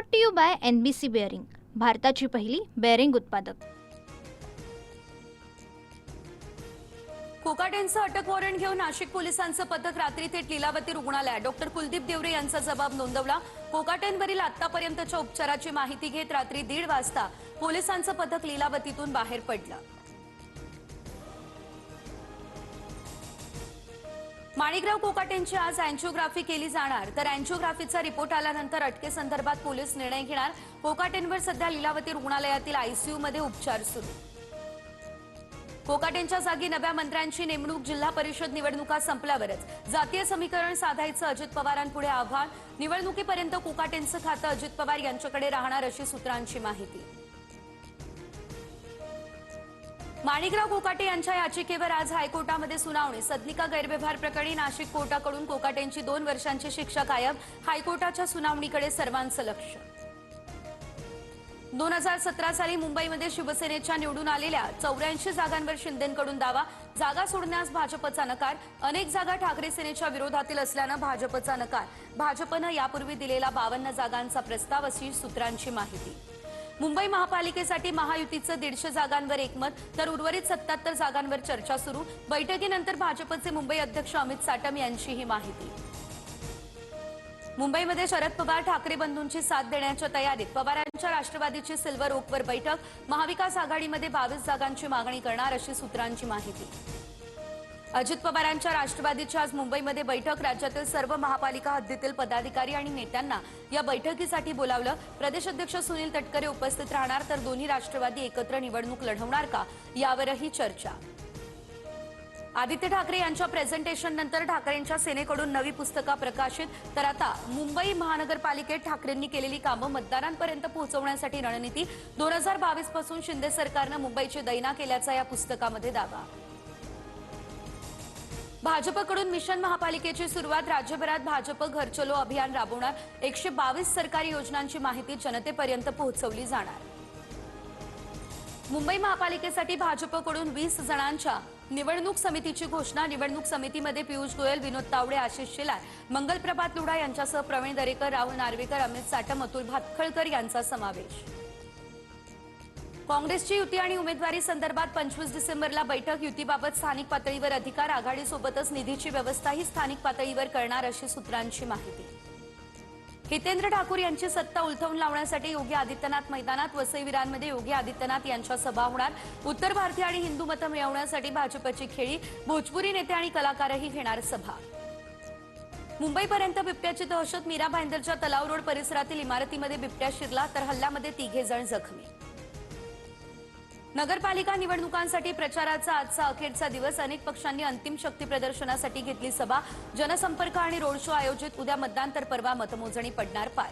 Brought to you by NBC bearing, भारताची पहिली bearing उत्पादक। कोकाटेंचं अटक वॉरंट घेऊन नाशिक पोलिसांचं पथक रात्री थेट लीलावती रुग्णालयात डॉक्टर कुलदीप देवरे यांचा जबाब नोंदवला। कोकाटेंवरील आतापर्यंतच्या उपचाराची माहिती घेत रात्री 1:30 वाजता पोलिसांचं पथक लीलावतीतून बाहेर पडलं। माणिकराव कोकाटेंची आज अँजिओग्राफी केली जाणार, तर अँजिओग्राफीचा रिपोर्ट आल्यानंतर अटकेसंदर्भात पोलीस निर्णय घेणार। कोकाटेंवर सध्या लीलावती रुग्णालयातील ICU मध्ये उपचार सुरू। कोकाटेंच्या जागी नव्या मंत्र्यांची नेमणूक, जिल्हा परिषद निवडणुका संपल्यावरच जातीय समीकरण साधायचं अजित पवारांपुढे आव्हान। निवडणुकीपर्यंत कोकाटेंचं खातं अजित पवार यांच्याकडे राहणार अशी सूत्रांची माहिती। माणिकराव कोकाटे यांच्या याचिकेवर आज हायकोर्टामध्ये सुनावणी। सदनिका गैरव्यवहार प्रकरणी नाशिक कोर्टाकडून कोकाटेंची 2 वर्षांची शिक्षा कायम। हायकोर्टाच्या सुनावणीकडे सर्वांचं लक्ष। 2017 साली मुंबईमध्ये शिवसेनेच्या निवडून आलेल्या 84 जागांवर शिंदेंकडून दावा। जागा सोडण्यास भाजपचा नकार। अनेक जागा ठाकरे सेनेच्या विरोधातील असल्यानं भाजपचा नकार। भाजपनं यापूर्वी दिलेला 52 जागांचा प्रस्ताव अशी सूत्रांची माहिती। मुंबई महापालिकेसाठी महायुतीचं 150 जागांवर एकमत, तर उर्वरित 77 जागांवर चर्चा सुरू। बैठकीनंतर भाजपचे मुंबई अध्यक्ष अमित साटम यांची ही माहिती। मुंबईमध्ये शरद पवार ठाकरे बंधूंची साथ देण्याच्या तयारीत। पवारांच्या राष्ट्रवादीची सिल्वर ओकवर बैठक। महाविकास आघाडीमध्ये 22 जागांची मागणी करणार अशी सूत्रांची माहिती। अजित पवारांच्या राष्ट्रवादीची आज मुंबईमध्ये बैठक। राज्यातील सर्व महापालिका हद्दीतील पदाधिकारी आणि नेत्यांना या बैठकीसाठी बोलावलं। प्रदेश अध्यक्ष सुनील तटकरे उपस्थित राहणार, तर दोन्ही राष्ट्रवादी एकत्र निवडणूक लढवणार का यावरही चर्चा। आदित्य ठाकरे यांच्या प्रेझेंटेशन नंतर ठाकरेंच्या सेनेकडून नवी पुस्तकं प्रकाशित। तर आता मुंबई महानगरपालिकेत ठाकरेंनी केलेली कामं मतदारांपर्यंत पोहोचवण्यासाठी रणनीती। 2022 पासून शिंदे सरकारनं मुंबईची दैना केल्याचा या पुस्तकामध्ये दावा। भाजपकडून मिशन महापालिकेची सुरुवात। राज्यभरात भाजप घर चलो अभियान राबवणार। 122 सरकारी योजनांची माहिती जनतेपर्यंत पोहोचवली जाणार। मुंबई महापालिकेसाठी भाजपकडून 20 जणांच्या निवडणूक समितीची घोषणा। निवडणूक समितीमध्ये पियुष गोयल, विनोद तावडे, आशिष शेलार, मंगलप्रभात लुडा यांच्यासह प्रवीण दरेकर, राहुल नार्वेकर, अमित साटम, अतुल भातखळकर यांचा समावेश। काँग्रेसची युती आणि उमेदवारी संदर्भात 25 डिसेंबरला बैठक। युतीबाबत स्थानिक पातळीवर अधिकार, आघाडीसोबतच निधीची व्यवस्थाही स्थानिक पातळीवर करणार अशी सूत्रांची माहिती। हितेंद्र ठाकूर यांची सत्ता उलथवून लावण्यासाठी योगी आदित्यनाथ मैदानात। वसई विरारमध्ये योगी आदित्यनाथ यांच्या सभा होणार। उत्तर भारतीय आणि हिंदू मतं मिळवण्यासाठी भाजपची खेळी। भोजपुरी नेते आणि कलाकारही घेणार सभा। मुंबईपर्यंत बिबट्याची दहशत। मीरा भाईंदरच्या तलाव रोड परिसरातील इमारतीमध्ये बिबट्या शिरला, तर हल्ल्यामध्ये 3 जण जखमी। नगरपालिका निवडणुकांसाठी प्रचाराचा आजचा अखेरचा दिवस। अनेक पक्षांनी अंतिम शक्ती प्रदर्शनासाठी घेतली सभा। जनसंपर्क आणि रोड शो आयोजित। उद्या मतदान, तर परवा मतमोजणी पडणार पार।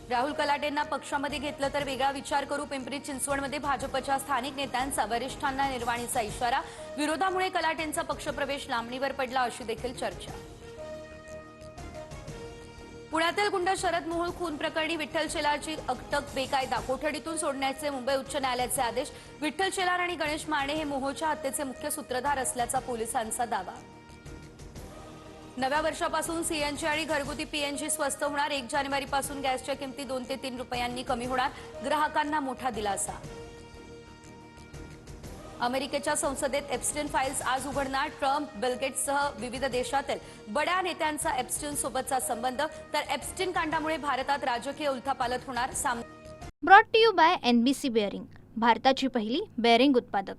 राहुल कलाटेंना पक्षामध्ये घेतलं तर वेगळा विचार करू। पिंपरी चिंचवडमध्ये भाजपच्या स्थानिक नेत्यांचा वरिष्ठांना निर्वाणीचा इशारा। विरोधामुळे कलाटेंचा पक्षप्रवेश लांबणीवर पडला अशी देखील चर्चा। पुण्यातील गुंड शरद मोहोळ खून प्रकरणी विठ्ठल शेलारची अटक बेकायदा। कोठडीतून सोडण्याचे मुंबई उच्च न्यायालयाचे आदेश। विठ्ठल शेलार आणि गणेश माने हे मोहोळच्या हत्येचे मुख्य सूत्रधार असल्याचा पोलिसांचा दावा। नव्या वर्षापासून CNG आणि घरगुती PNG स्वस्त होणार। 1 जानेवारीपासून गॅसच्या किमती 2 ते 3 रुपयांनी कमी होणार। ग्राहकांना मोठा दिलासा। अमेरिकेच्या संसदेत एप्स्टीन फाईल्स आज उघडणार। ट्रम्प, बिल गेट्ससह विविध देशातील बड्या नेत्यांचा एप्स्टीन सोबतचा संबंध, तर एप्स्टीन कांडामुळे भारतात राजकीय उलथापालथ होणार। Brought to you by NBC bearing, भारताची पहिली बेअरिंग उत्पादक।